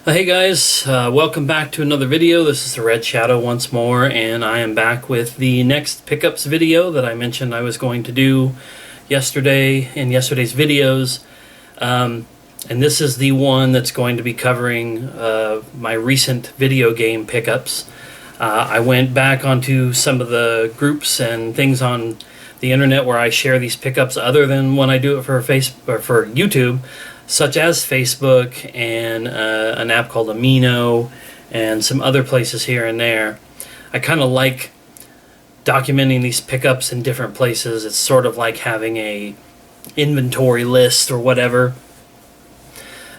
Hey guys, welcome back to another video. This is the Red Shadow once more, and I am back with the next pickups video that I mentioned I was going to do yesterday in yesterday's videos. And this is the one that's going to be covering my recent video game pickups. I went back onto some of the groups and things on the internet where I share these pickups other than when I do it for for YouTube, such as Facebook and an app called Amino and some other places here and there. I kind of like documenting these pickups in different places. It's sort of like having a inventory list or whatever,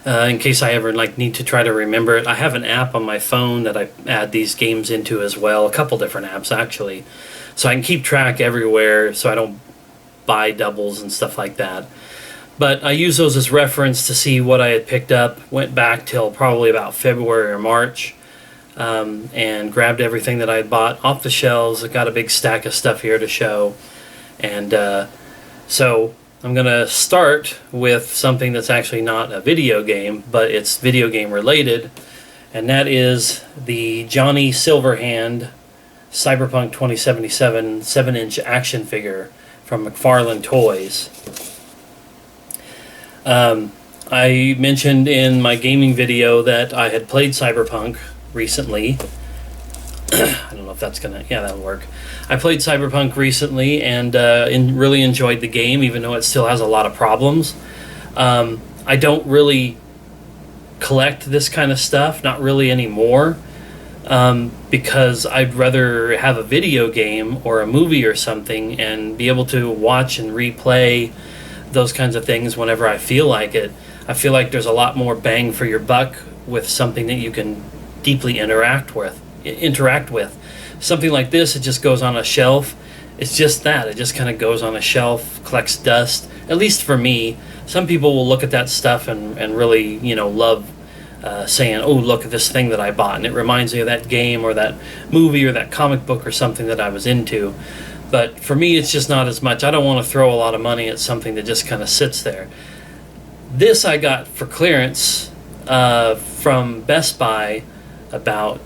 in case I ever need to try to remember it. I have an app on my phone that I add these games into as well, a couple different apps actually, so I can keep track everywhere so I don't buy doubles and stuff like that. But I use those as reference to see what I had picked up. Went back till probably about February or March, and grabbed everything that I had bought off the shelves. I got a big stack of stuff here to show. And so I'm going to start with something that's actually not a video game, but it's video game related. And that is the Johnny Silverhand Cyberpunk 2077 7-inch action figure from McFarlane Toys. I mentioned in my gaming video that I had played Cyberpunk recently. I don't know if that's gonna... yeah, that'll work. I played Cyberpunk recently and really enjoyed the game, even though it still has a lot of problems. I don't really collect this kind of stuff, not really anymore, because I'd rather have a video game or a movie or something and be able to watch and replay those kinds of things whenever I feel like it. I feel like there's a lot more bang for your buck with something that you can deeply interact with. Something like this, it just goes on a shelf. It's just that. It just kind of goes on a shelf, collects dust, at least for me. Some people will look at that stuff and really, love saying, oh, look at this thing that I bought, and it reminds me of that game or that movie or that comic book or something that I was into. But for me, it's just not as much. I don't want to throw a lot of money at something that just kind of sits there. This I got for clearance from Best Buy about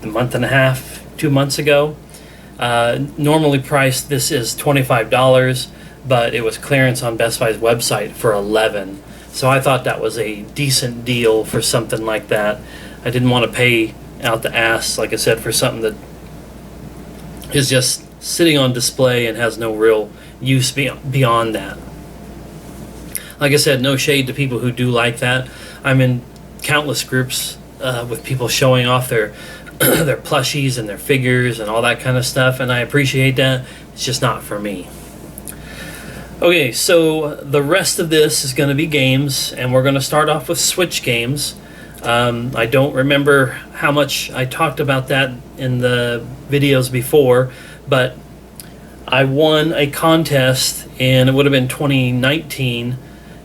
a month and a half, 2 months ago. Normally priced, this is $25, but it was clearance on Best Buy's website for $11. So I thought that was a decent deal for something like that. I didn't want to pay out the ass, like I said, for something that is just sitting on display and has no real use beyond that. Like I said, no shade to people who do like that. I'm in countless groups with people showing off their their plushies and their figures and all that kind of stuff, and I appreciate that. It's just not for me. Okay, so the rest of this is going to be games, and we're going to start off with Switch games. I don't remember how much I talked about that in the videos before, but I won a contest, and it would have been 2019,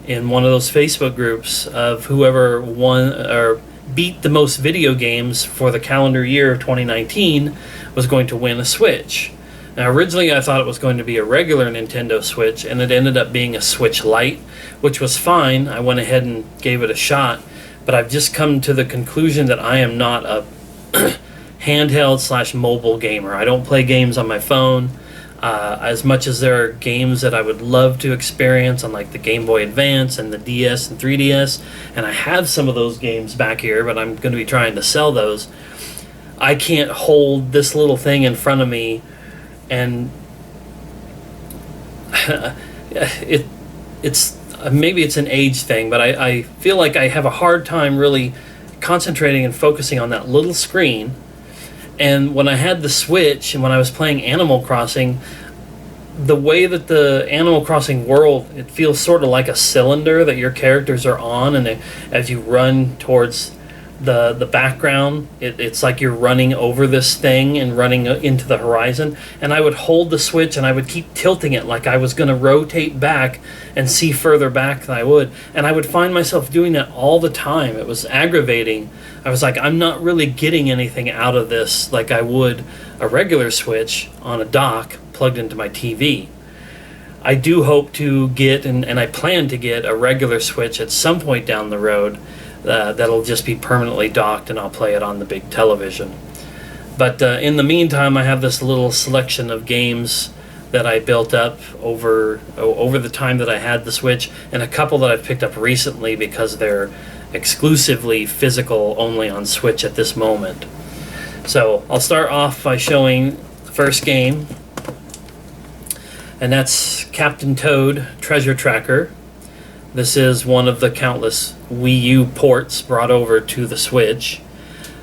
in one of those Facebook groups of whoever won or beat the most video games for the calendar year of 2019 was going to win a Switch. Now, originally I thought it was going to be a regular Nintendo Switch, and it ended up being a Switch Lite, which was fine. I went ahead and gave it a shot, but I've just come to the conclusion that I am not a handheld/mobile gamer. I don't play games on my phone. As much as there are games that I would love to experience on like the Game Boy Advance and the DS and 3DS, and I have some of those games back here, but I'm going to be trying to sell those. I can't hold this little thing in front of me, and it's maybe it's an age thing, but I feel like I have a hard time really concentrating and focusing on that little screen. And when I had the Switch and when I was playing Animal Crossing, the way that the Animal Crossing world, it feels sort of like a cylinder that your characters are on, and as you run towards the background, it's like you're running over this thing and running into the horizon. And I would hold the Switch and I would keep tilting it like I was going to rotate back and see further back than I would. And I would find myself doing that all the time. It was aggravating. I was like, I'm not really getting anything out of this like I would a regular Switch on a dock plugged into my TV. I do hope to get, and I plan to get, a regular Switch at some point down the road. that'll just be permanently docked, and I'll play it on the big television. But in the meantime, I have this little selection of games that I built up over the time that I had the Switch, and a couple that I've picked up recently because they're exclusively physical only on Switch at this moment. So I'll start off by showing the first game, and that's Captain Toad Treasure Tracker. This is one of the countless Wii U ports brought over to the Switch,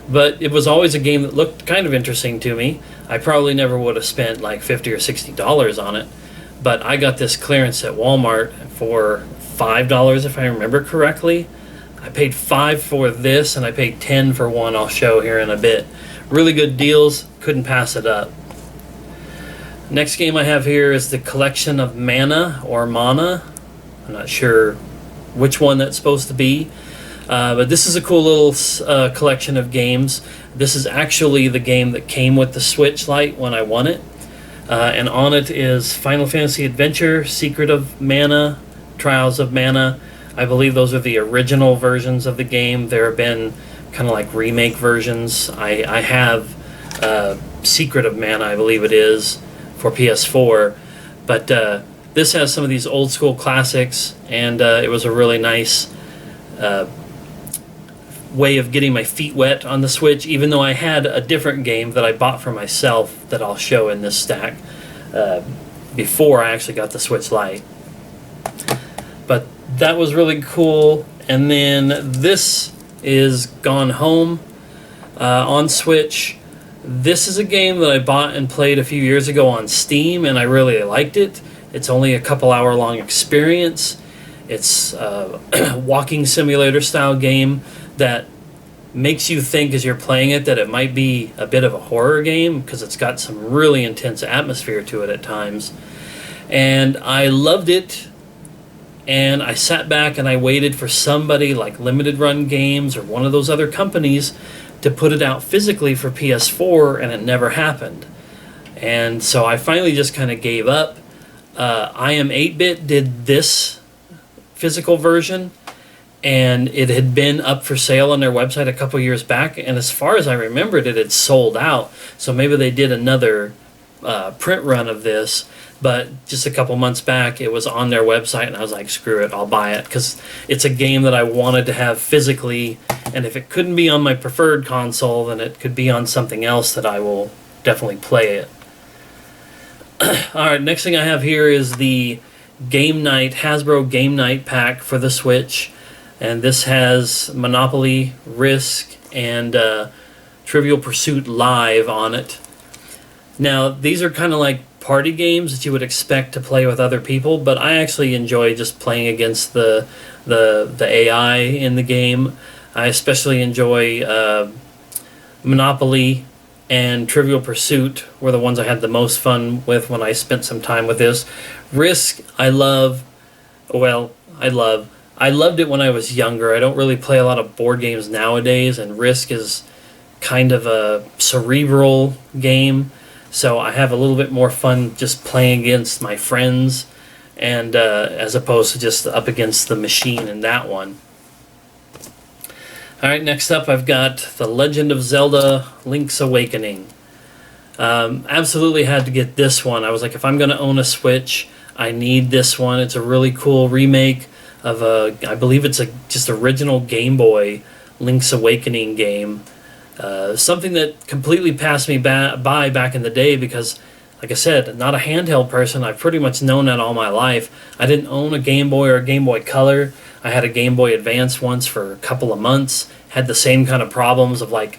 but it was always a game that looked kind of interesting to me. I probably never would have spent like $50 or $60 on it, but I got this clearance at Walmart for $5 if I remember correctly. I paid $5 for this, and I paid $10 for one I'll show here in a bit. Really good deals, couldn't pass it up. Next game I have here is the Collection of Mana, or Mana. I'm not sure which one that's supposed to be. But this is a cool little collection of games. This is actually the game that came with the Switch Lite when I won it. And on it is Final Fantasy Adventure, Secret of Mana, Trials of Mana. I believe those are the original versions of the game. There have been kind of like remake versions. I have Secret of Mana, I believe it is, for PS4. But this has some of these old school classics, and it was a really nice way of getting my feet wet on the Switch, even though I had a different game that I bought for myself that I'll show in this stack before I actually got the Switch Lite. But that was really cool. And then this is Gone Home on Switch. This is a game that I bought and played a few years ago on Steam, and I really liked it. It's only a couple hour long experience. It's a walking simulator style game that makes you think as you're playing it that it might be a bit of a horror game, because it's got some really intense atmosphere to it at times. And I loved it, and I sat back and I waited for somebody like Limited Run Games or one of those other companies to put it out physically for PS4, and it never happened. And so I finally just kind of gave up. I Am 8-Bit did this physical version, and it had been up for sale on their website a couple years back, and as far as I remembered, it had sold out. So maybe they did another print run of this, but just a couple months back it was on their website, and I was like, screw it, I'll buy it, because it's a game that I wanted to have physically, and if it couldn't be on my preferred console, then it could be on something else that I will definitely play it. Alright, next thing I have here is the Game Night, Hasbro Game Night pack for the Switch. And this has Monopoly, Risk, and Trivial Pursuit Live on it. Now, these are kind of like party games that you would expect to play with other people, but I actually enjoy just playing against the AI in the game. I especially enjoy Monopoly and Trivial Pursuit were the ones I had the most fun with when I spent some time with this. Risk, I loved it when I was younger. I don't really play a lot of board games nowadays, and Risk is kind of a cerebral game, so I have a little bit more fun just playing against my friends, and as opposed to just up against the machine in that one. Alright, next up I've got The Legend of Zelda Link's Awakening. Absolutely had to get this one. I was like, if I'm going to own a Switch, I need this one. It's a really cool remake of I believe it's just original Game Boy Link's Awakening game. Something that completely passed me by back in the day, because, like I said, not a handheld person. I've pretty much known that all my life. I didn't own a Game Boy or a Game Boy Color. I had a Game Boy Advance once for a couple of months. Had the same kind of problems of like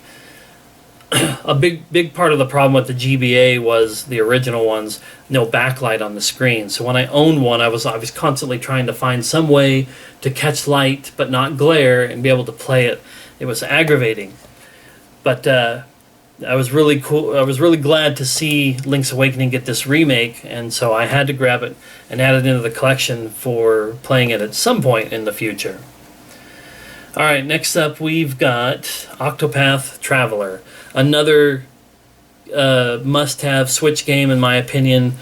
a big part of the problem with the GBA was the original ones, no backlight on the screen. So when I owned one, I was constantly trying to find some way to catch light but not glare and be able to play it. It was aggravating. But I was really glad to see Link's Awakening get this remake, and so I had to grab it and add it into the collection for playing it at some point in the future. Alright, next up we've got Octopath Traveler. Another must-have Switch game, in my opinion,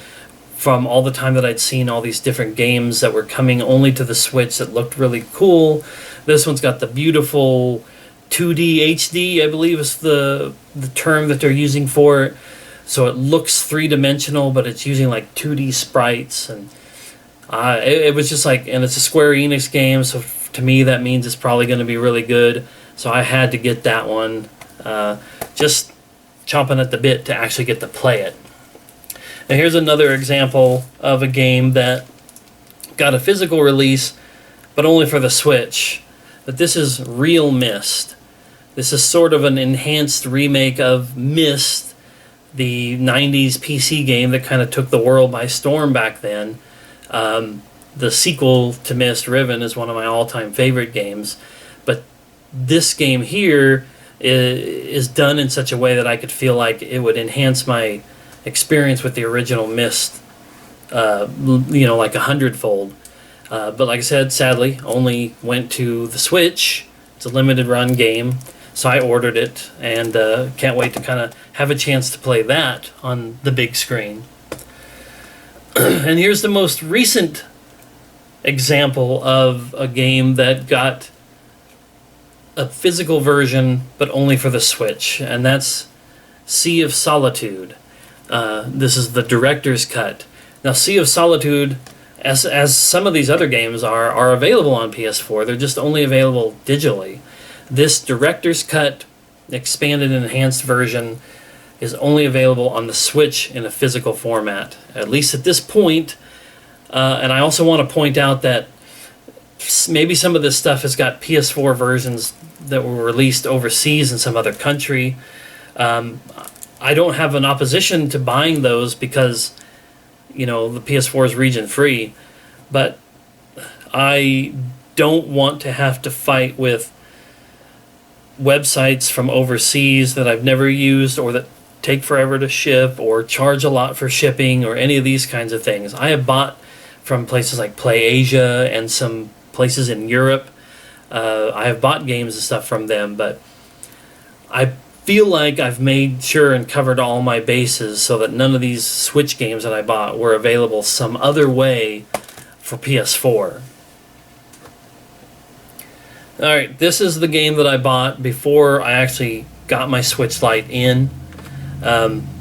from all the time that I'd seen all these different games that were coming only to the Switch that looked really cool, This one's got the beautiful 2D HD, I believe is the term that they're using for it. So it looks three-dimensional, but it's using like 2D sprites, and it was just like, and it's a Square Enix game, so to me that means it's probably going to be really good. So I had to get that one, just chomping at the bit to actually get to play it. Now here's another example of a game that got a physical release, but only for the Switch. But this is Real Myst. This is sort of an enhanced remake of Myst, the 90s PC game that kind of took the world by storm back then. The sequel to Myst, Riven, is one of my all-time favorite games. But this game here is done in such a way that I could feel like it would enhance my experience with the original Myst, like 100-fold. But like I said, sadly, only went to the Switch. It's a limited run game. So I ordered it, and can't wait to kind of have a chance to play that on the big screen. And here's the most recent example of a game that got a physical version, but only for the Switch, and that's Sea of Solitude. This is the director's cut. Now, Sea of Solitude, as some of these other games are available on PS4. They're just only available digitally. This director's cut, expanded and enhanced version is only available on the Switch in a physical format, at least at this point. And I also want to point out that maybe some of this stuff has got PS4 versions that were released overseas in some other country. I don't have an opposition to buying those because, the PS4 is region free, but I don't want to have to fight with websites from overseas that I've never used, or that take forever to ship, or charge a lot for shipping, or any of these kinds of things. I have bought from places like PlayAsia and some places in Europe. I have bought games and stuff from them, but I feel like I've made sure and covered all my bases so that none of these Switch games that I bought were available some other way for PS4. Alright, this is the game that I bought before I actually got my Switch Lite in,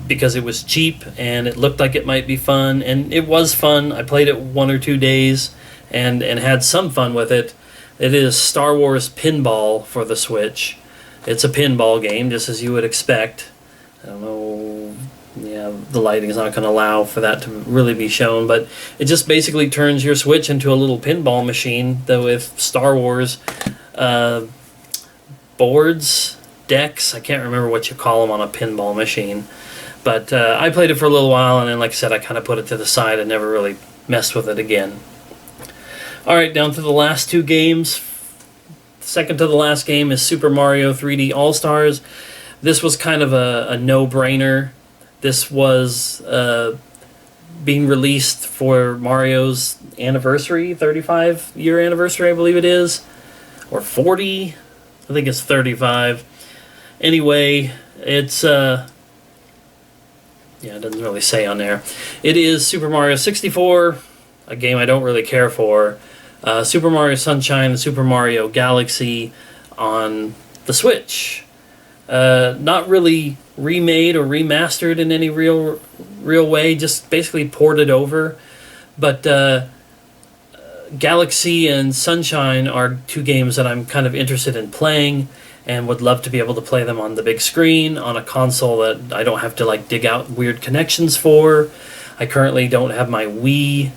because it was cheap and it looked like it might be fun, and it was fun. I played it 1 or 2 days and had some fun with it. It is Star Wars Pinball for the Switch. It's a pinball game, just as you would expect. I don't know, the lighting is not going to allow for that to really be shown, but it just basically turns your Switch into a little pinball machine, though with Star Wars boards, decks. I can't remember what you call them on a pinball machine. But I played it for a little while, and then, like I said, I kind of put it to the side and never really messed with it again. Alright, down to the last 2 games. Second to the last game is Super Mario 3D All-Stars. This was kind of a no-brainer. This was being released for Mario's anniversary, 35-year anniversary, I believe it is. Or 40? I think it's 35. Anyway, it's... it doesn't really say on there. It is Super Mario 64, a game I don't really care for. Super Mario Sunshine and Super Mario Galaxy on the Switch. Not really remade or remastered in any real way, just basically ported over. But Galaxy and Sunshine are 2 games that I'm kind of interested in playing, and would love to be able to play them on the big screen on a console that I don't have to dig out weird connections for. I currently don't have my Wii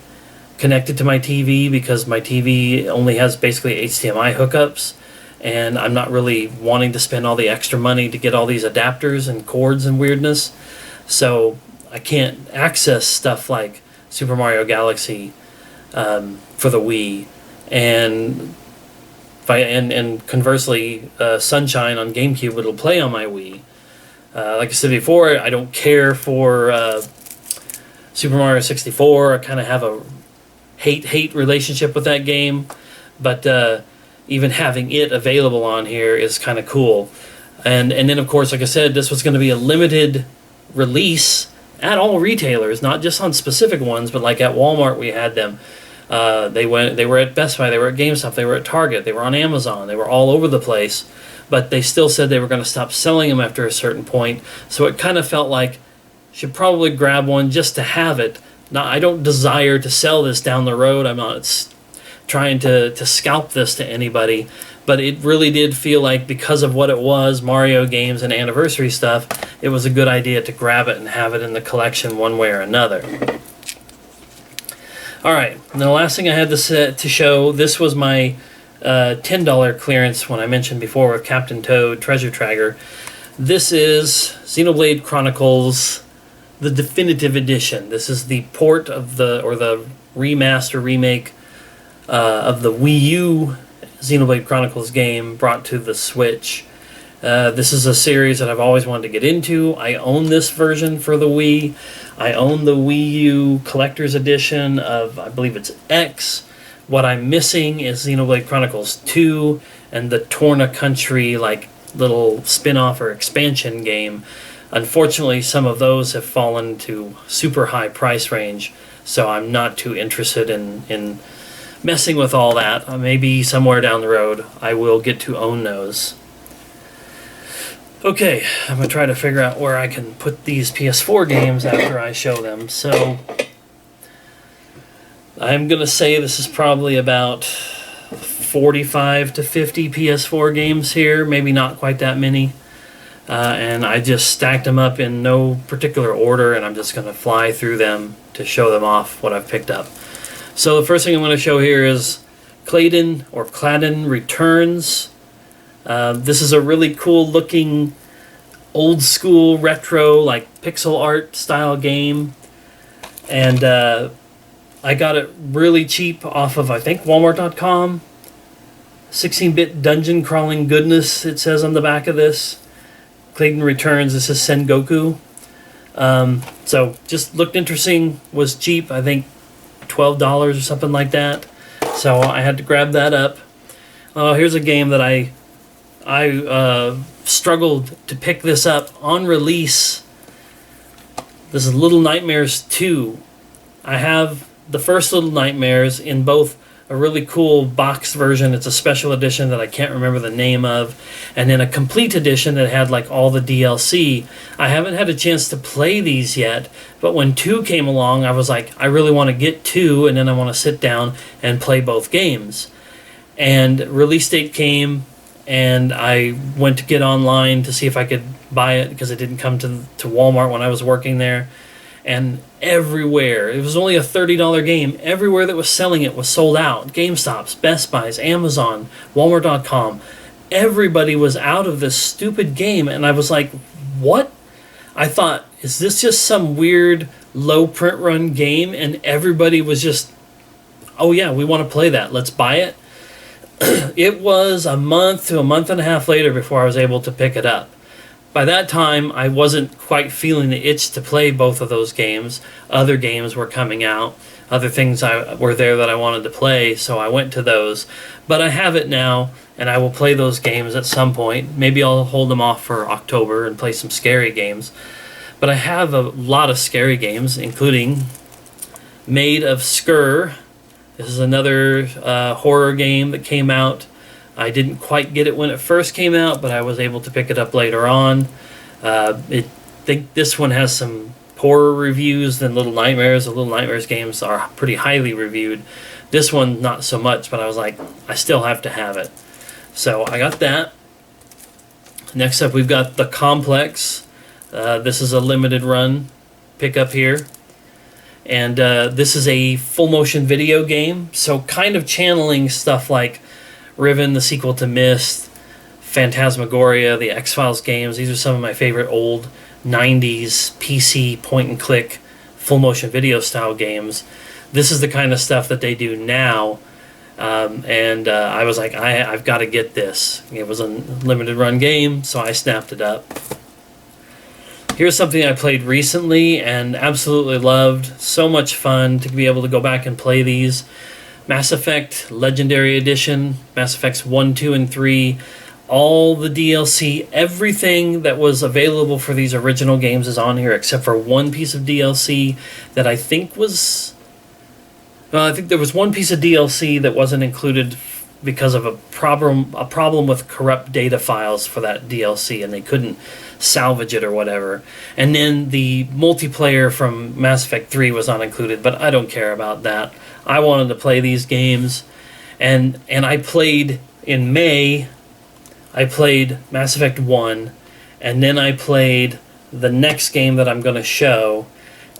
connected to my TV because my TV only has basically HDMI hookups, and I'm not really wanting to spend all the extra money to get all these adapters and cords and weirdness. So I can't access stuff like Super Mario Galaxy for the Wii, and conversely, Sunshine on GameCube it'll play on my Wii. Like I said before, I don't care for Super Mario 64. I kind of have a hate relationship with that game, but even having it available on here is kind of cool. And then, of course, like I said, this was going to be a limited release at all retailers, not just on specific ones, but like at Walmart we had them. They were at Best Buy, they were at GameStop, they were at Target, they were on Amazon, they were all over the place. But they still said they were going to stop selling them after a certain point. So it kind of felt like should probably grab one just to have it. Now, I don't desire to sell this down the road. I'm not trying to scalp this to anybody. But it really did feel like, because of what it was, Mario games and anniversary stuff, it was a good idea to grab it and have it in the collection one way or another. All right, and the last thing I had to show, this was my $10 clearance when I mentioned before with Captain Toad Treasure Tracker. This is Xenoblade Chronicles, the definitive edition. This is the port of the remaster remake of the Wii U Xenoblade Chronicles game brought to the Switch. This is a series that I've always wanted to get into. I own this version for the Wii. I own the Wii U Collector's Edition of, I believe it's X. What I'm missing is Xenoblade Chronicles 2 and the Torna Country little spin-off or expansion game. Unfortunately, some of those have fallen to super high price range, so I'm not too interested in messing with all that. Maybe somewhere down the road I will get to own those. Okay, I'm going to try to figure out where I can put these PS4 games after I show them. So I'm going to say this is probably about 45 to 50 PS4 games here, maybe not quite that many. And I just stacked them up in no particular order, and I'm just going to fly through them to show them off what I've picked up. So the first thing I'm going to show here is Clayton Returns. This is a really cool looking old school retro pixel art style game, and I got it really cheap off of, I think, Walmart.com. 16-bit dungeon crawling goodness, it says on the back of this. Clayton Returns. This is Sengoku. So just looked interesting, was cheap, I think $12 or something like that. So I had to grab that up. Here's a game that I struggled to pick this up on release. This is Little Nightmares 2. I have the first Little Nightmares in both a really cool boxed version. It's a special edition that I can't remember the name of, and then a complete edition that had all the DLC. I haven't had a chance to play these yet, but when 2 came along, I was like, I really want to get 2, and then I want to sit down and play both games. And release date came, and I went to get online to see if I could buy it, because it didn't come to Walmart when I was working there. And everywhere, it was only a $30 game, everywhere that was selling it was sold out. GameStops, Best Buys, Amazon, Walmart.com. Everybody was out of this stupid game, and I was like, what? I thought, is this just some weird low print run game? And everybody was just, oh yeah, we want to play that, let's buy it. It was a month to a month and a half later before I was able to pick it up. By that time, I wasn't quite feeling the itch to play both of those games. Other games were coming out. Other things were there that I wanted to play, so I went to those. But I have it now, and I will play those games at some point. Maybe I'll hold them off for October and play some scary games. But I have a lot of scary games, including Made of Skur. This is another horror game that came out. I didn't quite get it when it first came out, but I was able to pick it up later on. I think this one has some poorer reviews than Little Nightmares. The Little Nightmares games are pretty highly reviewed. This one, not so much, but I was like, I still have to have it. So I got that. Next up, we've got The Complex. This is a limited run pickup here. And this is a full motion video game, so kind of channeling stuff like Riven, the sequel to Myst, Phantasmagoria, the X-Files games. These are some of my favorite old 90s PC point-and-click full-motion video style games. This is the kind of stuff that they do now, and I was like, I've got to get this. It was a limited run game, so I snapped it up. Here's something I played recently and absolutely loved. So much fun to be able to go back and play these. Mass Effect Legendary Edition, Mass Effects 1, 2, and 3, all the DLC, everything that was available for these original games is on here except for one piece of DLC that I think was Well, I think there was one piece of DLC that wasn't included because of a problem with corrupt data files for that DLC, and they couldn't salvage it or whatever. And then the multiplayer from Mass Effect 3 was not included, but I don't care about that. I wanted to play these games, and I played in May. I played Mass Effect 1, and then I played the next game that I'm going to show,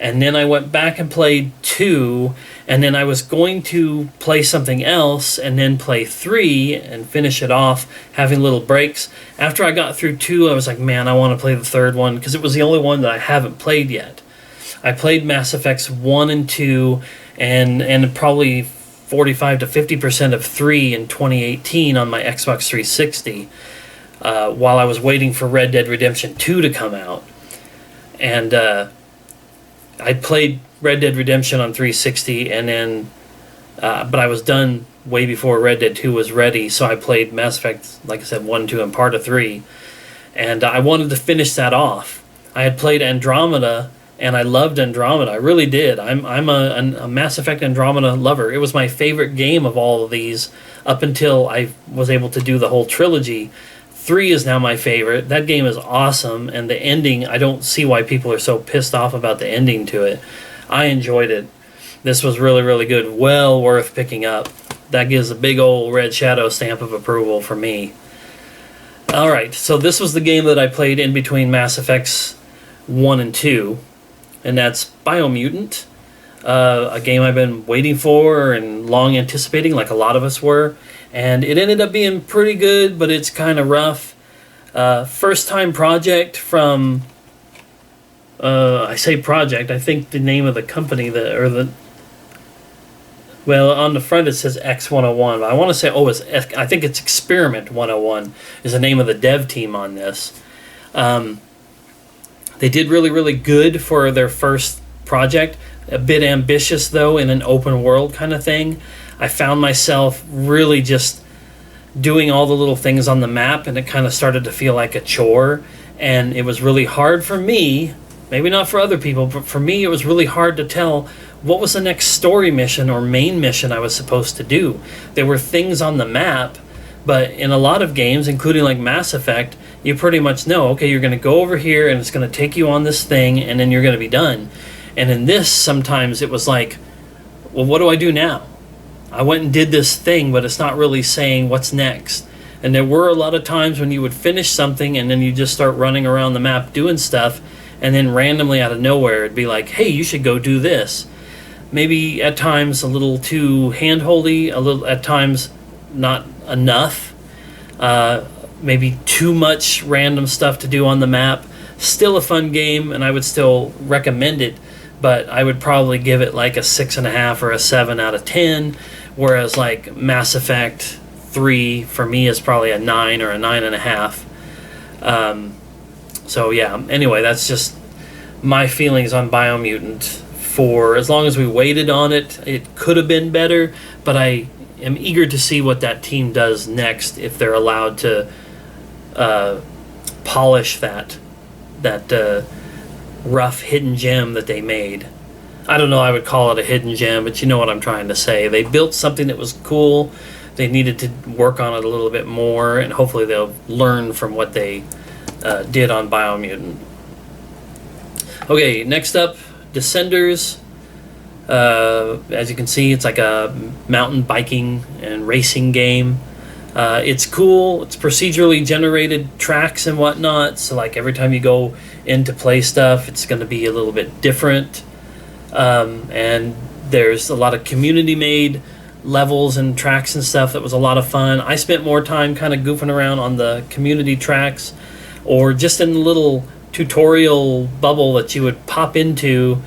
and then I went back and played 2, and then I was going to play something else and then play 3 and finish it off, having little breaks. After I got through 2, I was like, man, I want to play the third one, because it was the only one that I haven't played yet. I played Mass Effects 1 and 2, and probably 45 to 50% of 3 in 2018 on my Xbox 360, while I was waiting for Red Dead Redemption 2 to come out. And I played Red Dead Redemption on 360, and then, but I was done way before Red Dead 2 was ready, so I played Mass Effect, like I said, 1, 2, and part of 3, and I wanted to finish that off. I had played Andromeda, and I loved Andromeda. I really did. I'm a Mass Effect Andromeda lover. It was my favorite game of all of these up until I was able to do the whole trilogy. 3 is now my favorite. That game is awesome, and the ending, I don't see why people are so pissed off about the ending to it. I enjoyed it. This was really, really good. Well worth picking up. That gives a big old red shadow stamp of approval for me. Alright, so this was the game that I played in between Mass Effects 1 and 2, and that's Biomutant, a game I've been waiting for and long anticipating, like a lot of us were. And it ended up being pretty good, but it's kind of rough. First time project from, I say project, I think the name of the company, well, on the front it says X101, but I want to say, I think it's Experiment 101 is the name of the dev team on this. They did really, really good for their first project. A bit ambitious, though, in an open world kind of thing. I found myself really just doing all the little things on the map, and it kind of started to feel like a chore. And it was really hard for me, maybe not for other people, but for me it was really hard to tell what was the next story mission or main mission I was supposed to do. There were things on the map, but in a lot of games, including like Mass Effect, you pretty much know, okay, you're going to go over here and it's going to take you on this thing, and then you're going to be done. And in this, sometimes it was like, well, what do I do now? I went and did this thing, but it's not really saying what's next. And there were a lot of times when you would finish something and then you just start running around the map doing stuff, and then randomly out of nowhere it'd be like, hey, you should go do this. Maybe at times a little too hand-holdy, at times not enough. Maybe too much random stuff to do on the map. Still a fun game, and I would still recommend it, but I would probably give it like a 6.5 or a 7 out of 10, whereas like Mass Effect 3 for me is probably a 9 or a 9.5. So yeah, anyway, that's just my feelings on Biomutant. For as long as we waited on it, it could have been better, but I am eager to see what that team does next if they're allowed to polish that rough hidden gem that they made. I don't know, I would call it a hidden gem, but you know what I'm trying to say. They built something that was cool. They needed to work on it a little bit more, and hopefully they'll learn from what they did on Biomutant. Okay, next up, Descenders. As you can see, it's like a mountain biking and racing game. It's cool. It's procedurally generated tracks and whatnot, so like every time you go in to play stuff, it's going to be a little bit different. And there's a lot of community-made levels and tracks and stuff that was a lot of fun. I spent more time kind of goofing around on the community tracks, or just in the little tutorial bubble that you would pop into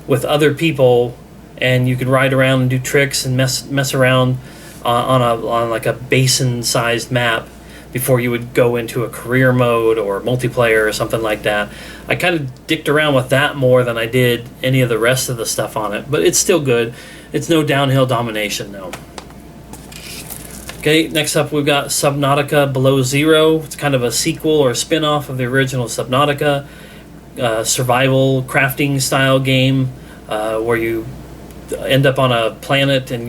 with other people, and you could ride around and do tricks and mess around on like a basin-sized map before you would go into a career mode or multiplayer or something like that. I kind of dicked around with that more than I did any of the rest of the stuff on it, but it's still good. It's no downhill domination, though. Okay, next up we've got Subnautica Below Zero. It's kind of a sequel or a spin-off of the original Subnautica. Survival crafting style game where you end up on a planet and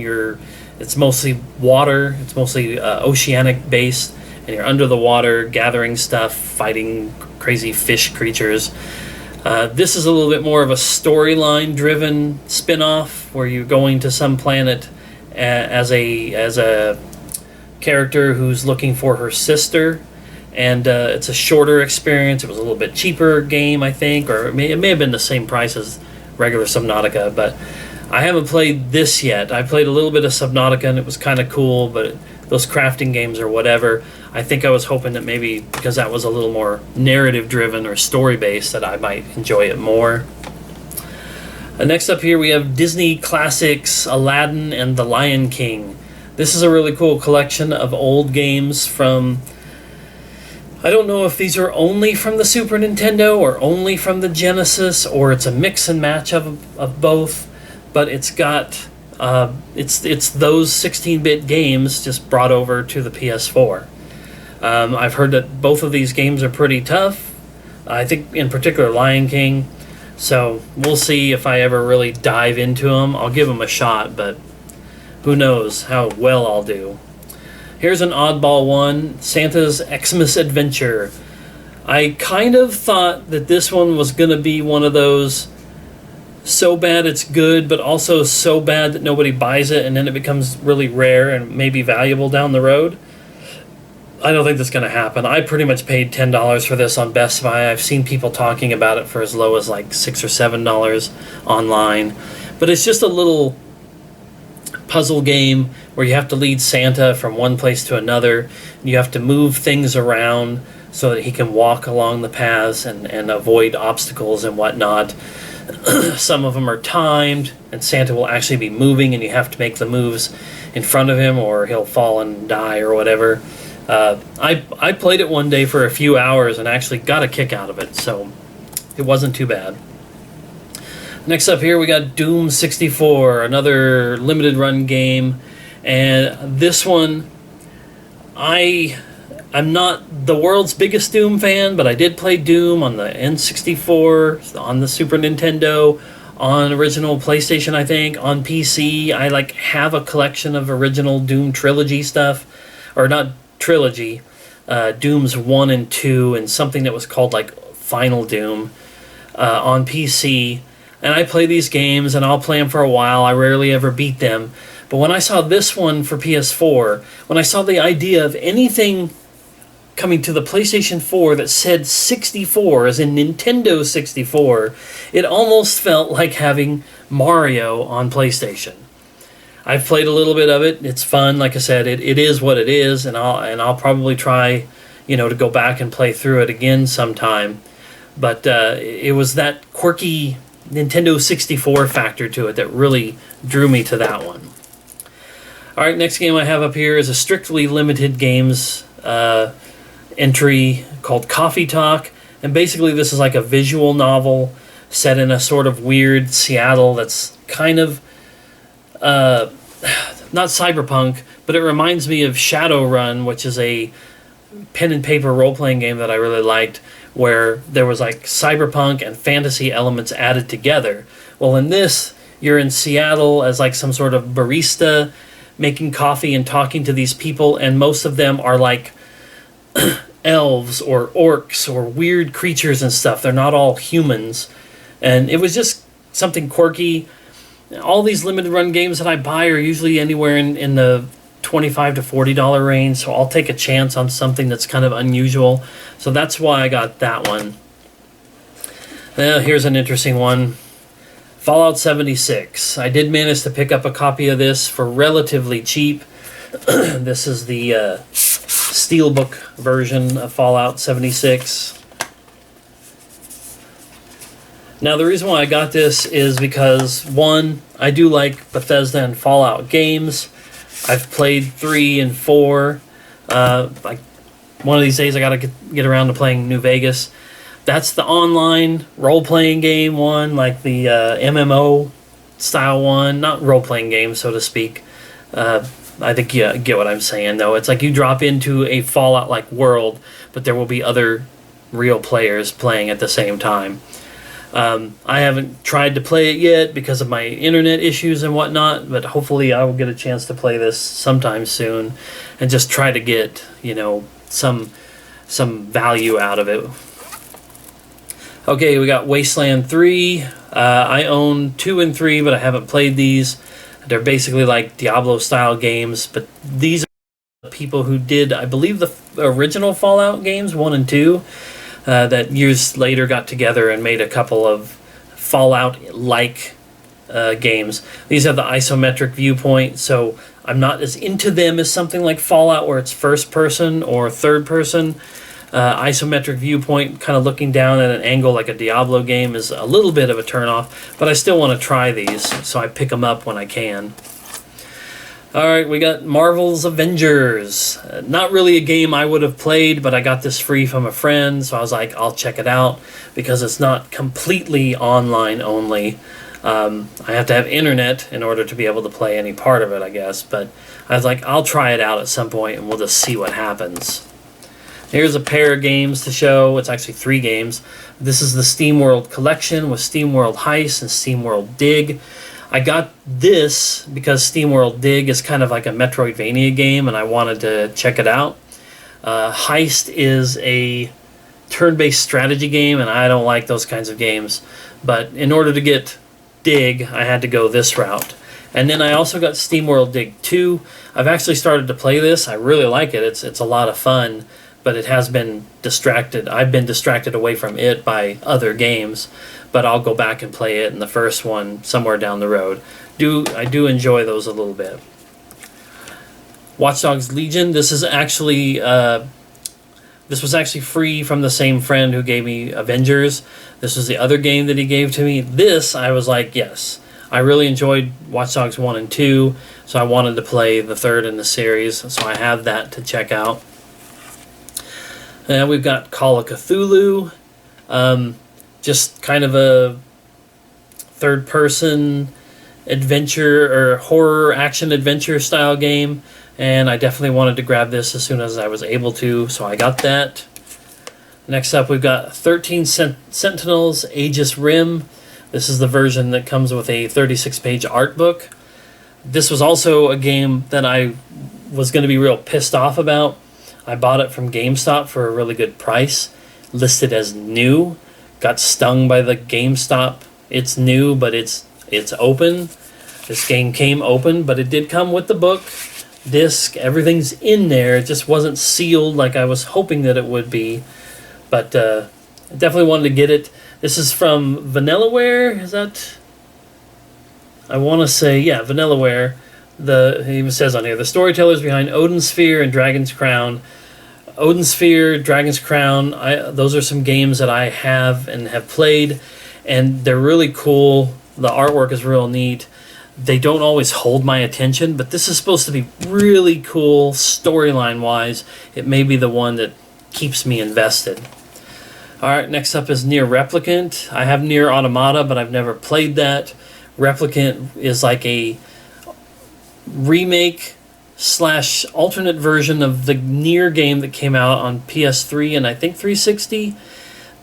it's mostly water, it's mostly oceanic based, and you're under the water gathering stuff, fighting crazy fish creatures. This is a little bit more of a storyline driven spin-off where you're going to some planet as a character who's looking for her sister, and it's a shorter experience. It was a little bit cheaper game, I think, or it may have been the same price as regular Subnautica, but I haven't played this yet. I played a little bit of Subnautica and it was kind of cool, but those crafting games or whatever, I think I was hoping that maybe because that was a little more narrative driven or story based that I might enjoy it more. Next up here we have Disney classics, Aladdin and The Lion King. This is a really cool collection of old games from... I don't know if these are only from the Super Nintendo or only from the Genesis, or it's a mix and match of both, but it's got... it's those 16-bit games just brought over to the PS4. I've heard that both of these games are pretty tough. I think in particular Lion King. So we'll see if I ever really dive into them. I'll give them a shot, but who knows how well I'll do. Here's an oddball one, Santa's Xmas Adventure. I kind of thought that this one was going to be one of those so bad it's good, but also so bad that nobody buys it, and then it becomes really rare and maybe valuable down the road. I don't think that's going to happen. I pretty much paid $10 for this on Best Buy. I've seen people talking about it for as low as like $6 or $7 online. But it's just a little puzzle game where you have to lead Santa from one place to another. You have to move things around so that he can walk along the paths and avoid obstacles and whatnot. Some of them are timed, and Santa will actually be moving, and you have to make the moves in front of him or he'll fall and die or whatever. I played it one day for a few hours and actually got a kick out of it, so it wasn't too bad. Next up here we got Doom 64, another limited run game, and this one, I'm not the world's biggest Doom fan, but I did play Doom on the N64, on the Super Nintendo, on original PlayStation, I think, on PC. I have a collection of original Doom trilogy stuff, or not trilogy, Dooms 1 and 2, and something that was called Final Doom on PC. And I play these games, and I'll play them for a while. I rarely ever beat them. But when I saw this one for PS4, when I saw the idea of anything coming to the PlayStation 4 that said 64, as in Nintendo 64, it almost felt like having Mario on PlayStation. I've played a little bit of it. It's fun. Like I said, it is what it is, and I'll probably try, to go back and play through it again sometime. But it was that quirky Nintendo 64 factor to it that really drew me to that one. All right, next game I have up here is a strictly limited games entry called Coffee Talk, and basically this is like a visual novel set in a sort of weird Seattle that's kind of not cyberpunk, but it reminds me of Shadowrun, which is a pen and paper role-playing game that I really liked, where there was cyberpunk and fantasy elements added together. Well, in this, you're in Seattle as some sort of barista, making coffee and talking to these people, and most of them are elves or orcs or weird creatures and stuff. They're not all humans. And it was just something quirky. All these limited run games that I buy are usually anywhere in the $25 to $40 range, so I'll take a chance on something that's kind of unusual. So that's why I got that one. Here's an interesting one. Fallout 76. I did manage to pick up a copy of this for relatively cheap. This is the Steelbook version of Fallout 76. Now, the reason why I got this is because, one, I do like Bethesda and Fallout games. I've played 3 and 4. One of these days I got to get around to playing New Vegas. That's the online role-playing game one, like the MMO style one. Not role-playing game, so to speak. I think you get what I'm saying, though. It's like you drop into a Fallout-like world, but there will be other real players playing at the same time. I haven't tried to play it yet because of my internet issues and whatnot, but hopefully I will get a chance to play this sometime soon and just try to get, some value out of it. Okay, we got Wasteland 3. I own 2 and 3, but I haven't played these. They're basically like Diablo-style games, but these are the people who did, I believe, the original Fallout games, 1 and 2, that years later got together and made a couple of Fallout-like games. These have the isometric viewpoint, so I'm not as into them as something like Fallout where it's first person or third person. Isometric viewpoint, kind of looking down at an angle like a Diablo game, is a little bit of a turnoff, but I still want to try these, so I pick them up when I can. Alright, we got Marvel's Avengers. Not really a game I would have played, but I got this free from a friend, so I was like, I'll check it out, because it's not completely online only. I have to have internet in order to be able to play any part of it, I guess, but I was like, I'll try it out at some point, and we'll just see what happens. Here's a pair of games to show. It's actually 3 games. This is the SteamWorld Collection with SteamWorld Heist and SteamWorld Dig. I got this because SteamWorld Dig is kind of like a Metroidvania game, and I wanted to check it out. Heist is a turn-based strategy game, and I don't like those kinds of games. But in order to get Dig, I had to go this route. And then I also got SteamWorld Dig 2. I've actually started to play this. I really like it. It's a lot of fun. But it has been distracted. I've been distracted away from it by other games, but I'll go back and play it in the first one somewhere down the road. I do enjoy those a little bit. Watch Dogs Legion. This is actually this was actually free from the same friend who gave me Avengers. This was the other game that he gave to me. This, I was like, yes. I really enjoyed Watch Dogs 1 and 2, so I wanted to play the third in the series, so I have that to check out. And we've got Call of Cthulhu, just kind of a third-person adventure or horror action-adventure style game. And I definitely wanted to grab this as soon as I was able to, so I got that. Next up, we've got 13 Sentinels, Aegis Rim. This is the version that comes with a 36-page art book. This was also a game that I was going to be real pissed off about. I bought it from GameStop for a really good price, listed as new. Got stung by the GameStop. It's new, but it's open. This game came open, but it did come with the book, disc, everything's in there. It just wasn't sealed like I was hoping that it would be. But I definitely wanted to get it. This is from Vanillaware. Is that? I want to say, yeah, Vanillaware. It even says on here, the storytellers behind Odin Sphere and Dragon's Crown. Odin Sphere, Dragon's Crown, those are some games that I have and have played, and they're really cool. The artwork is real neat. They don't always hold my attention, but this is supposed to be really cool storyline-wise. It may be the one that keeps me invested. Alright, next up is Nier Replicant. I have Nier Automata, but I've never played that. Replicant is like a remake / alternate version of the Nier game that came out on PS3 and I think 360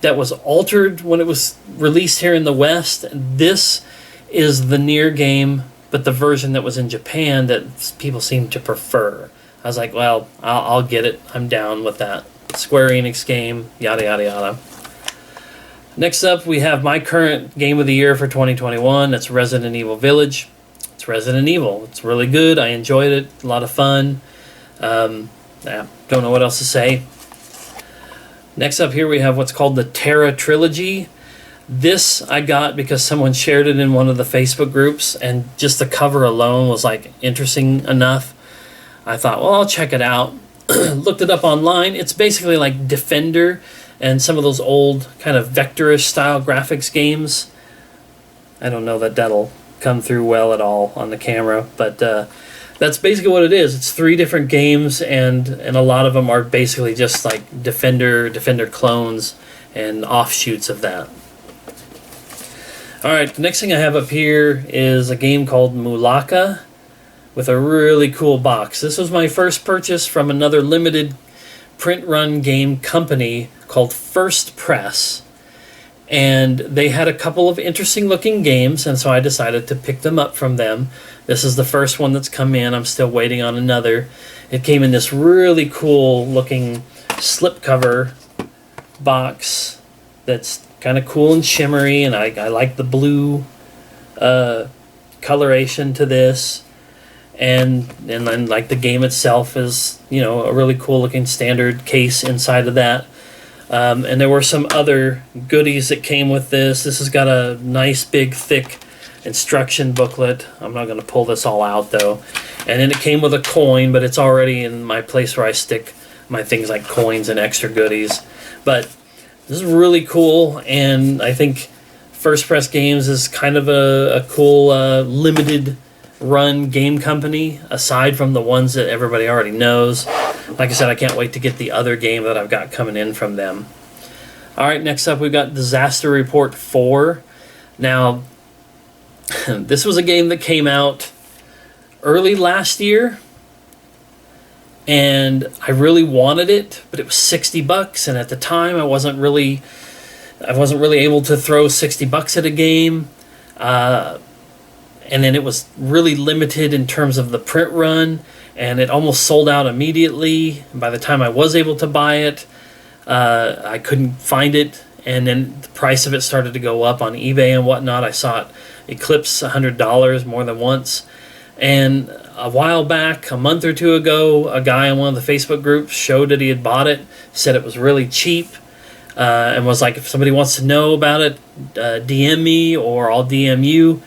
that was altered when it was released here in the West. This is the Nier game, but the version that was in Japan that people seem to prefer. I was like, well, I'll get it. I'm down with that. Square Enix game, yada, yada, yada. Next up, we have my current game of the year for 2021. That's Resident Evil Village. It's Resident Evil. It's really good. I enjoyed it. A lot of fun. Don't know what else to say. Next up here we have what's called the Terra Trilogy. This I got because someone shared it in one of the Facebook groups, and just the cover alone was like interesting enough. I thought, well, I'll check it out. Looked it up online. It's basically like Defender and some of those old kind of vectorish style graphics games. I don't know that that'll come through well at all on the camera, but that's basically what it is. It's 3 different games, and a lot of them are basically just like Defender clones and offshoots of that. Alright, the next thing I have up here is a game called Mulaka with a really cool box. This was my first purchase from another limited print run game company called First Press. And they had a couple of interesting looking games, and so I decided to pick them up from them. This is the first one that's come in. I'm still waiting on another. It came in this really cool looking slipcover box that's kind of cool and shimmery, and I like the blue coloration to this. And then like the game itself is, you know, a really cool looking standard case inside of that. And there were some other goodies that came with this. This has got a nice big thick instruction booklet. I'm not going to pull this all out though. And then it came with a coin, but it's already in my place where I stick my things like coins and extra goodies. But this is really cool, and I think First Press Games is kind of a cool limited run game company, aside from the ones that everybody already knows. Like I said, I can't wait to get the other game that I've got coming in from them. Alright, next up we've got Disaster Report 4. Now, this was a game that came out early last year, and I really wanted it, but it was $60, and at the time I wasn't really able to throw $60 at a game. And then it was really limited in terms of the print run, and it almost sold out immediately. By the time I was able to buy it, I couldn't find it, and then the price of it started to go up on eBay and whatnot. I saw it eclipse $100 more than once. And a while back, a month or two ago, a guy on one of the Facebook groups showed that he had bought it, said it was really cheap, and was like, if somebody wants to know about it, DM me or I'll DM you.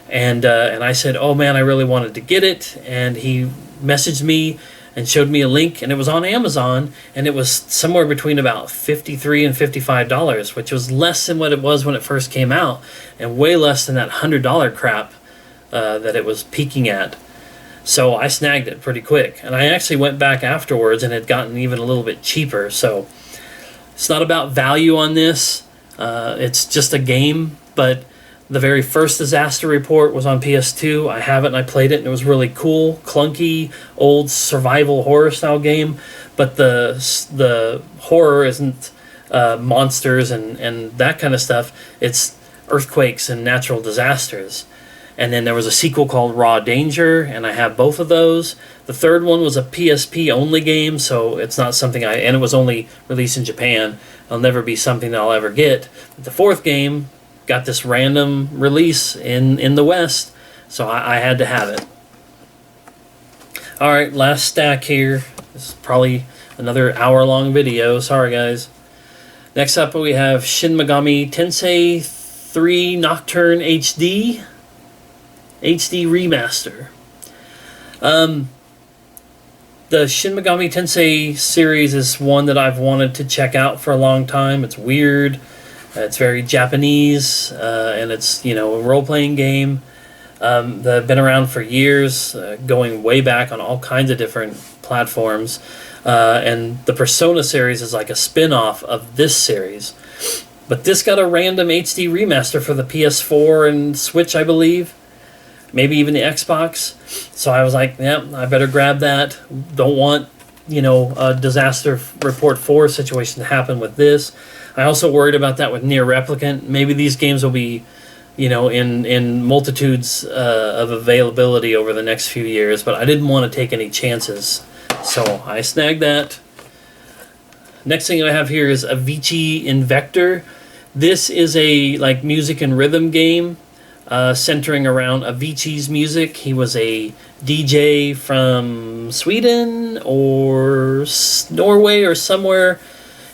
And I said, oh man, I really wanted to get it. And he messaged me and showed me a link, and it was on Amazon, and it was somewhere between about $53 and $55, which was less than what it was when it first came out, and way less than that $100 crap that it was peaking at. So I snagged it pretty quick. And I actually went back afterwards and had gotten even a little bit cheaper. So it's not about value on this. It's just a game, but the very first Disaster Report was on PS2. I have it and I played it, and it was really cool. Clunky, old survival horror style game, but the horror isn't monsters and that kind of stuff. It's earthquakes and natural disasters. And then there was a sequel called Raw Danger, and I have both of those. The third one was a PSP only game, so it's not something and it was only released in Japan. It'll never be something that I'll ever get. But the fourth game got this random release in the West, so I had to have it. Alright, last stack here. This is probably another hour-long video. Sorry, guys. Next up, we have Shin Megami Tensei 3 Nocturne HD Remaster. The Shin Megami Tensei series is one that I've wanted to check out for a long time. It's weird. It's very Japanese, and it's, you know, a role-playing game that have been around for years, going way back on all kinds of different platforms. And the Persona series is like a spin-off of this series. But this got a random HD remaster for the PS4 and Switch, I believe. Maybe even the Xbox. So I was like, yeah, I better grab that. Don't want, you know, a Disaster Report 4 situation to happen with this. I also worried about that with Nier Replicant. Maybe these games will be, you know, in multitudes of availability over the next few years, but I didn't want to take any chances. So I snagged that. Next thing I have here is Avicii Invector. This is a like music and rhythm game centering around Avicii's music. He was a DJ from Sweden or Norway or somewhere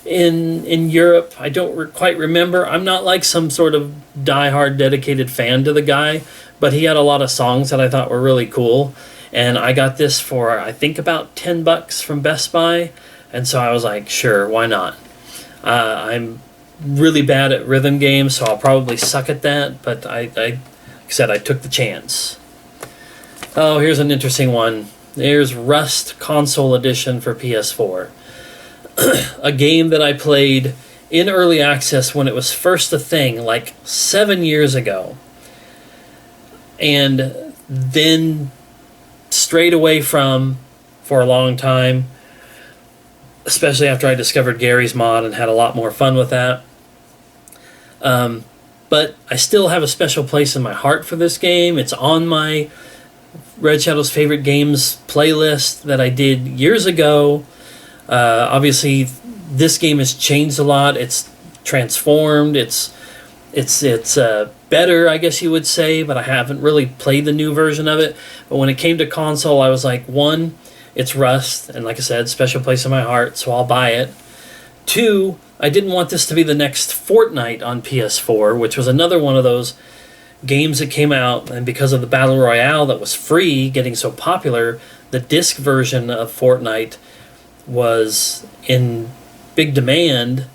in Europe. I don't quite remember. I'm not like some sort of diehard dedicated fan to the guy, but he had a lot of songs that I thought were really cool. And I got this for, I think, about $10 from Best Buy. And so I was like, sure, why not? I'm really bad at rhythm games, so I'll probably suck at that. But like I said, I took the chance. Oh, here's an interesting one. There's Rust Console Edition for PS4. A game that I played in early access when it was first a thing, like 7 years ago. And then strayed away from for a long time, especially after I discovered Gary's mod and had a lot more fun with that. But I still have a special place in my heart for this game. It's on my Red Shadow's Favorite Games playlist that I did years ago. Obviously, this game has changed a lot. It's transformed. It's better, I guess you would say, but I haven't really played the new version of it. But when it came to console, I was like, one, it's Rust, and like I said, special place in my heart, so I'll buy it. Two, I didn't want this to be the next Fortnite on PS4, which was another one of those games that came out, and because of the Battle Royale that was free, getting so popular, the disc version of Fortnite was in big demand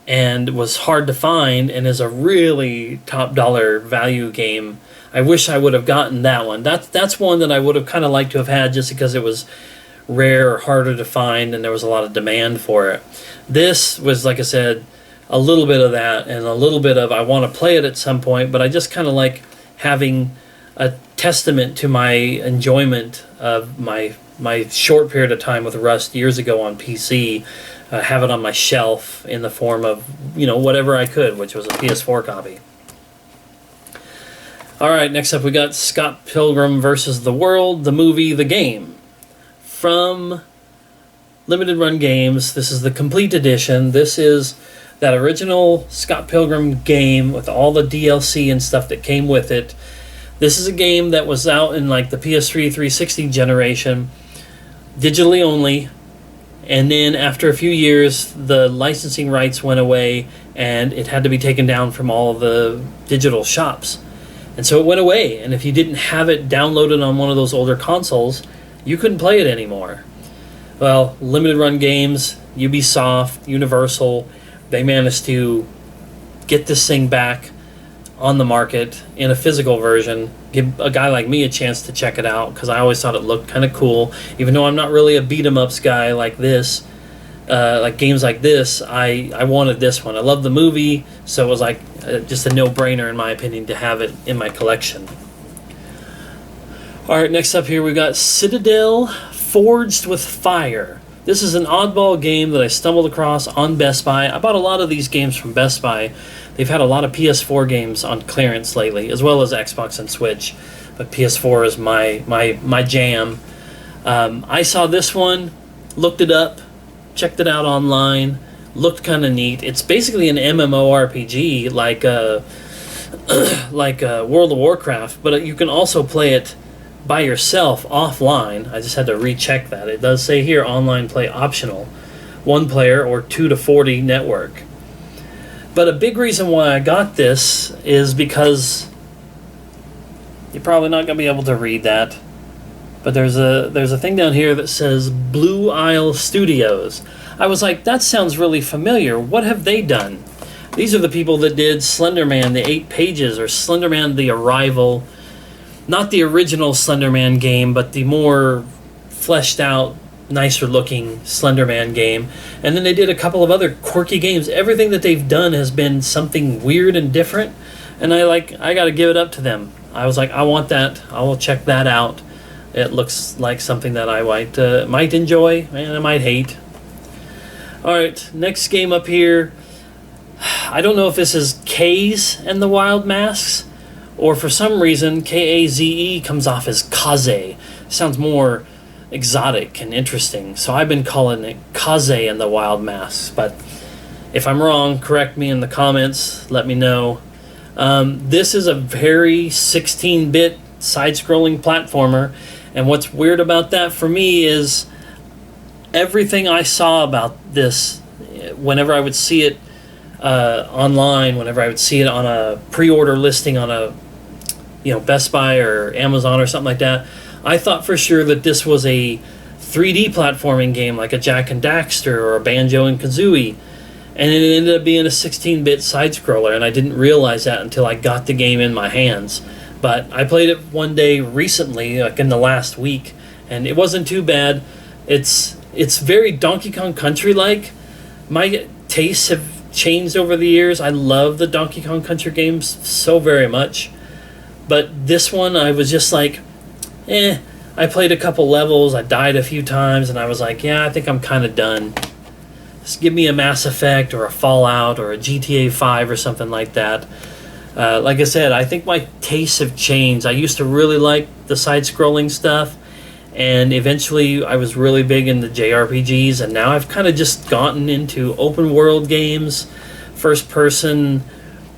and was hard to find and is a really top dollar value game. I wish I would have gotten that one. That's one that I would have kind of liked to have had just because it was rare or harder to find and there was a lot of demand for it. This was, like I said, a little bit of that and a little bit of I want to play it at some point, but I just kind of like having a testament to my enjoyment of my short period of time with Rust years ago on PC, have it on my shelf in the form of, whatever I could, which was a PS4 copy. All right, next up we got Scott Pilgrim versus the World, the movie, the game. From Limited Run Games, this is the complete edition. This is that original Scott Pilgrim game with all the DLC and stuff that came with it. This is a game that was out in like the PS3 360 generation, digitally only, and then after a few years the licensing rights went away and it had to be taken down from all the digital shops. And so it went away, and if you didn't have it downloaded on one of those older consoles, you couldn't play it anymore. Well, Limited Run Games, Ubisoft, Universal, they managed to get this thing back on the market in a physical version, give a guy like me a chance to check it out, because I always thought it looked kind of cool. Even though I'm not really a beat-em-ups guy like this, like games like this, I wanted this one. I love the movie, so it was like just a no-brainer in my opinion to have it in my collection. Alright, next up here we got Citadel Forged with Fire. This is an oddball game that I stumbled across on Best Buy. I bought a lot of these games from Best Buy. They've had a lot of PS4 games on clearance lately, as well as Xbox and Switch. But PS4 is my jam. I saw this one, looked it up, checked it out online, looked kind of neat. It's basically an MMORPG like World of Warcraft, but you can also play it by yourself offline. I just had to recheck that. It does say here online play optional, 1 player or 2 to 40 network. But a big reason why I got this is because you're probably not going to be able to read that, but there's a thing down here that says Blue Isle Studios. I was like, that sounds really familiar. What have they done? These are the people that did Slender Man, the 8 Pages, or Slender Man, The Arrival. Not the original Slender Man game, but the more fleshed out, nicer looking Slender Man game. And then they did a couple of other quirky games. Everything that they've done has been something weird and different, and I got to give it up to them. I was like, I want that. I will check that out. It looks like something that I might enjoy and I might hate. Alright, next game up here. I don't know if this is Kaes and the Wild Masks, or for some reason Kaze comes off as Kaze. Sounds more exotic and interesting, so I've been calling it Kaze and the Wild Masks. But if I'm wrong, correct me in the comments, let me know. This is a very 16-bit side-scrolling platformer, and what's weird about that for me is everything I saw about this, whenever I would see it online, whenever I would see it on a pre-order listing on a Best Buy or Amazon or something like that, I thought for sure that this was a 3D platforming game like a Jak and Daxter or a Banjo and Kazooie, and it ended up being a 16-bit side-scroller, and I didn't realize that until I got the game in my hands. But I played it one day recently, like in the last week, and it wasn't too bad. It's very Donkey Kong Country-like. My tastes have changed over the years. I love the Donkey Kong Country games so very much. But this one, I was just like, I played a couple levels, I died a few times, and I was like, yeah, I think I'm kind of done. Just give me a Mass Effect or a Fallout or a GTA 5 or something like that. Like I said, I think my tastes have changed. I used to really like the side-scrolling stuff, and eventually I was really big into JRPGs, and now I've kind of just gotten into open-world games, first-person,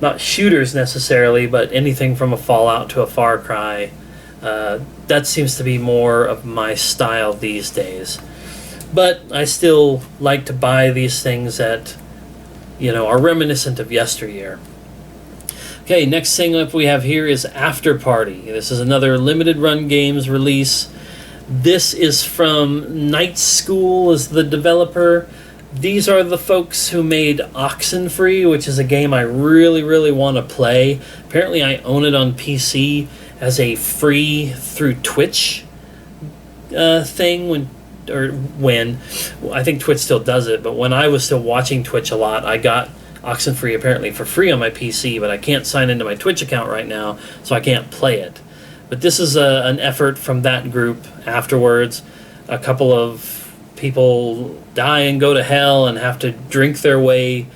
not shooters necessarily, but anything from a Fallout to a Far Cry. That seems to be more of my style these days. But I still like to buy these things that, are reminiscent of yesteryear. Okay, next thing up we have here is After Party. This is another limited run games release. This is from Night School as the developer. These are the folks who made Oxenfree, which is a game I really, really want to play. Apparently I own it on PC as a free through Twitch thing when I think Twitch still does it, but when I was still watching Twitch a lot, I got Oxenfree apparently for free on my PC, but I can't sign into my Twitch account right now, so I can't play it. But this is an effort from that group afterwards. A couple of people die and go to hell and have to drink their way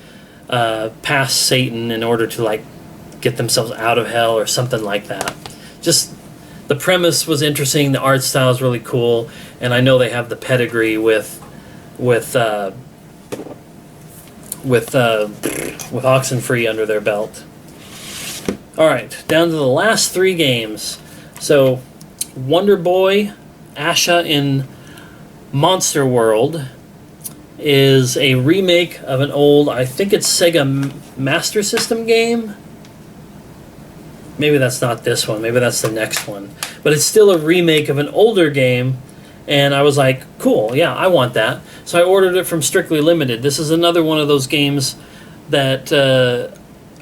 past Satan in order to get themselves out of hell or something like that. Just the premise was interesting, the art style is really cool, and I know they have the pedigree with Oxenfree under their belt. Alright, down to the last three games. So, Wonder Boy, Asha in Monster World is a remake of an old, I think it's Sega Master System game? Maybe that's not this one, maybe that's the next one. But it's still a remake of an older game, and I was like, cool, yeah, I want that. So I ordered it from Strictly Limited. This is another one of those games that,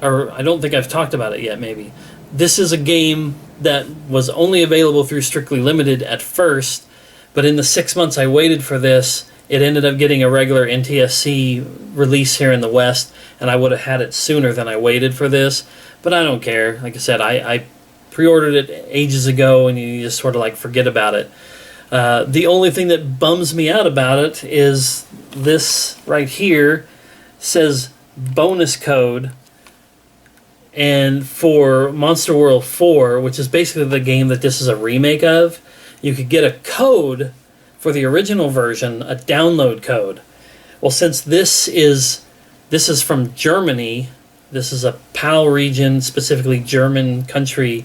or I don't think I've talked about it yet, maybe. This is a game that was only available through Strictly Limited at first, but in the 6 months I waited for this, it ended up getting a regular NTSC release here in the West, and I would have had it sooner than I waited for this. But I don't care. Like I said, I pre-ordered it ages ago, and you just sort of forget about it. The only thing that bums me out about it is this right here says bonus code, and for Monster World 4, which is basically the game that this is a remake of, you could get a code for the original version, a download code. Well, since this is from Germany, this is a PAL region, specifically German country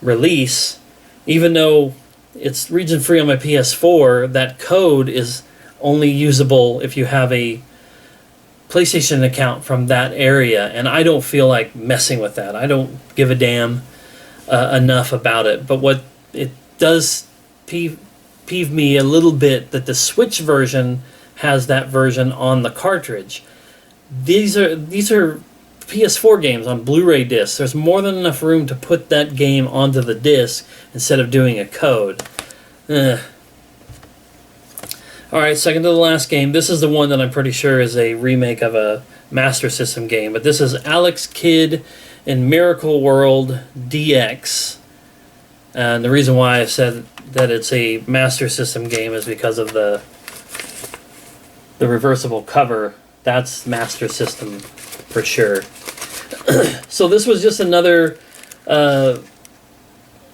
release, even though it's region free on my PS4, that code is only usable if you have a PlayStation account from that area, and I don't feel like messing with that. I don't give a damn enough about it. But what it does peeve me a little bit that the Switch version has that version on the cartridge. These are PS4 games on Blu-ray discs. There's more than enough room to put that game onto the disc instead of doing a code. Alright, second to the last game. This is the one that I'm pretty sure is a remake of a Master System game, but this is Alex Kidd in Miracle World DX. And the reason why I said that it's a Master System game is because of the reversible cover. That's Master System for sure. So this was just another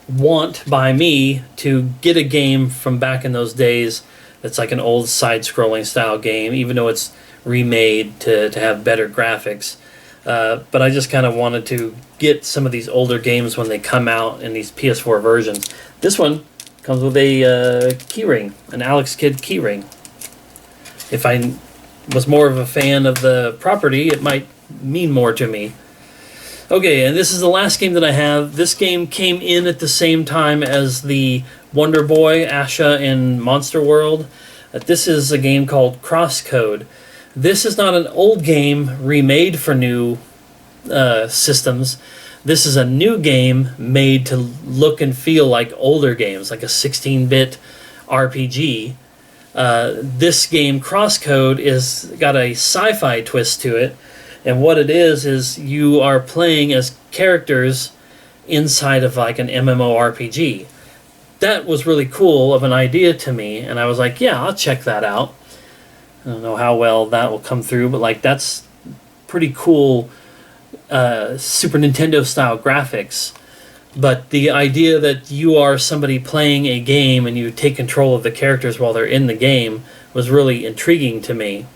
want by me to get a game from back in those days that's like an old side-scrolling style game, even though it's remade to have better graphics. But I just kind of wanted to get some of these older games when they come out in these PS4 versions. This one comes with a keyring, an Alex Kidd keyring. If I was more of a fan of the property, it might mean more to me. Okay, and this is the last game that I have. This game came in at the same time as the Wonder Boy, Asha in Monster World. This is a game called Crosscode. This is not an old game remade for new systems. This is a new game made to look and feel like older games, like a 16-bit RPG. This game, Crosscode, is got a sci-fi twist to it. And what it is you are playing as characters inside of like an MMORPG. That was really cool of an idea to me, and I was like, yeah, I'll check that out. I don't know how well that will come through, but like that's pretty cool Super Nintendo style graphics. But the idea that you are somebody playing a game and you take control of the characters while they're in the game was really intriguing to me.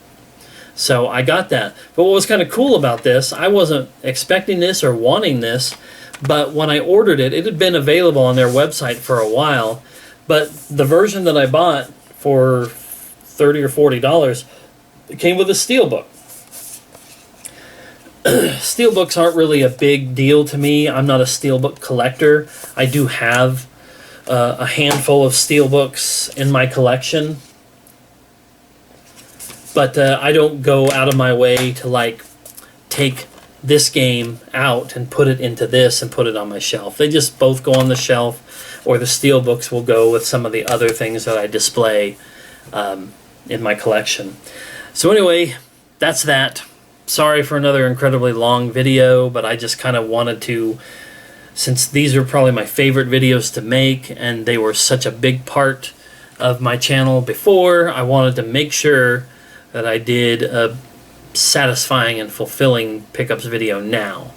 So I got that. But what was kind of cool about this, I wasn't expecting this or wanting this, but when I ordered it, it had been available on their website for a while. But the version that I bought for $30 or $40, it came with a steelbook. Steelbooks aren't really a big deal to me. I'm not a steelbook collector. I do have a handful of steelbooks in my collection, but I don't go out of my way to like take this game out and put it into this and put it on my shelf. They just both go on the shelf, or the steelbooks will go with some of the other things that I display in my collection. So anyway, that's that. Sorry for another incredibly long video, but I just kind of wanted to, since these are probably my favorite videos to make and they were such a big part of my channel before, I wanted to make sure that I did a satisfying and fulfilling pickups video now.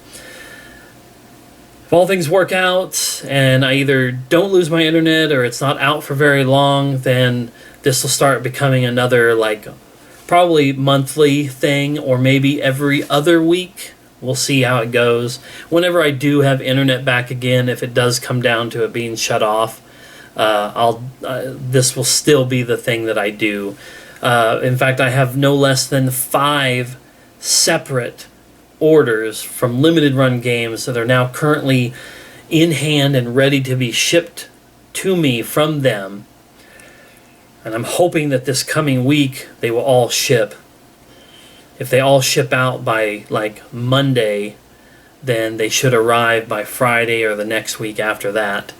If all things work out and I either don't lose my internet or it's not out for very long, then this will start becoming another like probably monthly thing, or maybe every other week. We'll see how it goes. Whenever I do have internet back again, if it does come down to it being shut off, this will still be the thing that I do. In fact, I have no less than 5 separate orders from limited run games that are now currently in hand and ready to be shipped to me from them. And I'm hoping that this coming week they will all ship. If they all ship out by like Monday, then they should arrive by Friday or the next week after that.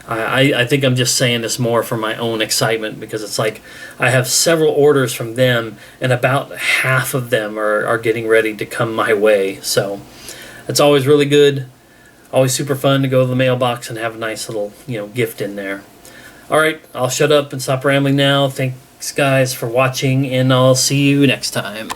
I think I'm just saying this more for my own excitement, because it's like I have several orders from them and about half of them are getting ready to come my way. So it's always really good. Always super fun to go to the mailbox and have a nice little, gift in there. All right, I'll shut up and stop rambling now. Thanks, guys, for watching, and I'll see you next time.